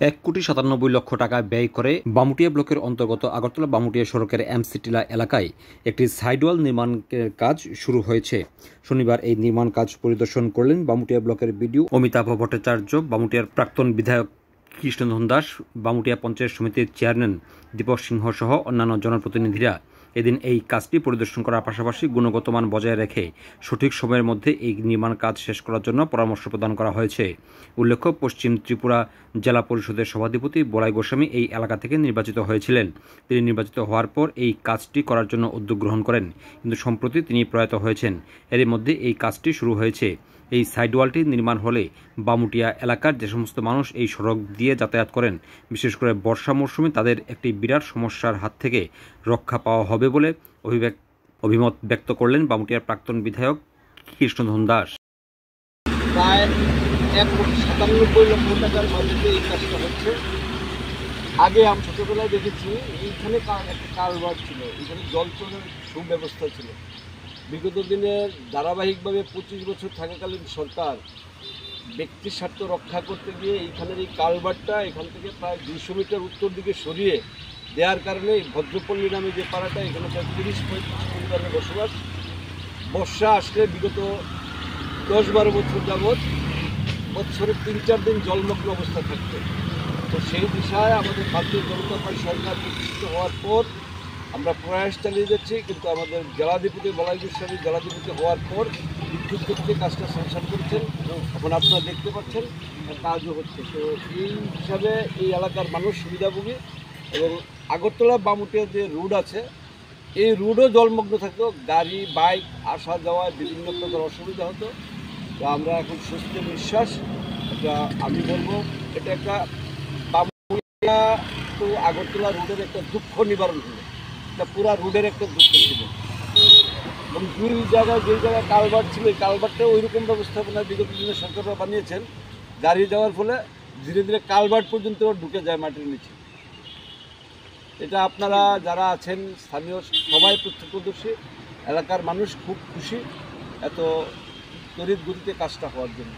১,৯৭,০০,০০০ টাকা ব্যয় করে বামুটিয়া ব্লকের অন্তর্গত আগরতলা বামুটিয়া সড়কের এমসি টিলা এলাকায় একটি সাইডওয়াল নির্মাণের কাজ শুরু হয়েছে। শনিবার এই নির্মাণ কাজ পরিদর্শন করলেন বামুটিয়া ব্লকের বিডিও অমিতাভ ভট্টাচার্য, বামুটিয়ার প্রাক্তন বিধায়ক কৃষ্ণধন দাস, বামুটিয়া পঞ্চায়েত সমিতির চেয়ারম্যান দীপক সিংহ সহ অন্যান্য জনপ্রতিনিধিরা। এদিন এই কাজটি পরিদর্শন করার পাশাপাশি গুণগত মান বজায় রেখে সঠিক সময়ের মধ্যে এই নির্মাণ কাজ শেষ করার জন্য পরামর্শ প্রদান করা হয়েছে। উল্লেখ্য, পশ্চিম ত্রিপুরা জেলা পরিষদের সভাধিপতি বলাই গোস্বামী এই এলাকা থেকে নির্বাচিত হয়েছিলেন। তিনি নির্বাচিত হওয়ার পর এই কাজটি করার জন্য উদ্যোগ গ্রহণ করেন, কিন্তু সম্প্রতি তিনি প্রয়াত হয়েছেন। এর মধ্যে এই কাজটি শুরু হয়েছে। এই সাইডওয়ালটি নির্মাণ হলে বামুটিয়া এলাকার যে সমস্ত মানুষ এই সড়ক দিয়ে যাতায়াত করেন, বিশেষ করে বর্ষা মৌসুমে তাদের একটি বিরাট সমস্যার হাত থেকে রক্ষা পাওয়া হবে বলে অভিমত ব্যক্ত করলেন বামুটিয়ার প্রাক্তন বিধায়ক কৃষ্ণধন দাস। প্রায় ১,৯৭,০০,০০০ টাকার বাজেটে এই কাজটা হচ্ছে। আগে আমি ছোটোবেলায় দেখেছি এইখানে একটা কালভার্ট ছিল, এখানে জল চলার সুব্যবস্থা ছিল। বিগত দিনের ধারাবাহিকভাবে ২৫ বছর থাকাকালীন সরকার ব্যক্তির স্বার্থ রক্ষা করতে গিয়ে এইখানের এই কালভার্টটা এখান থেকে প্রায় ২০০ মিটার উত্তর দিকে সরিয়ে দেওয়ার কারণে ভদ্রপল্লী নামে যে পাড়াটা, এখানে প্রায় ৩০-৩৫ পরিবারের বসবাস। বর্ষা আসলে বিগত ১০-১২ বছর যাবৎ বছরে ৩-৪ দিন জলমগ্ন অবস্থা থাকতো। তো সেই দিশায় আমাদের ভারতীয় জনতা পার্টি সরকার প্রতিষ্ঠিত হওয়ার পর আমরা প্রয়াস চালিয়ে যাচ্ছি, কিন্তু আমাদের জেলাধিপতি বলাই গোস্বামী জেলাধিপতি হওয়ার পর বিদ্যুৎ ক্ষেত্রে কাজটা স্যাংশন করেছেন। এখন আপনারা দেখতে পাচ্ছেন কাজও হচ্ছে। তো এই হিসাবে এই এলাকার মানুষ সুবিধাভোগী, এবং আগরতলা বামুটিয়া যে রোড আছে এই রোডও জলমগ্ন থাকতো, গাড়ি বাইক আসা যাওয়ায় বিভিন্ন প্রকার অসুবিধা হতো। তো আমরা এখন সুস্থ নিঃশ্বাস, এটা আমি বলবো এটা একটা বামুটিয়া টু আগরতলা রোডের একটা দুঃখ নিবারণ হলো। এটা পুরা রোডের একটা দুঃখ ছিল, এবং দুই জায়গায় যেই জায়গায় কালভার্ট ছিল এই কালভার্টটা ওইরকম ব্যবস্থাপনা বিগত দিনে সরকাররা বানিয়েছেন। গাড়ি যাওয়ার ফলে ধীরে ধীরে কালভার্ট পর্যন্ত ঢুকে যায় মাটির নিচে। এটা আপনারা যারা আছেন স্থানীয় সবাই প্রত্যক্ষদর্শী, এলাকার মানুষ খুব খুশি এত তড়িৎ গতিতে কাজটা হওয়ার জন্য।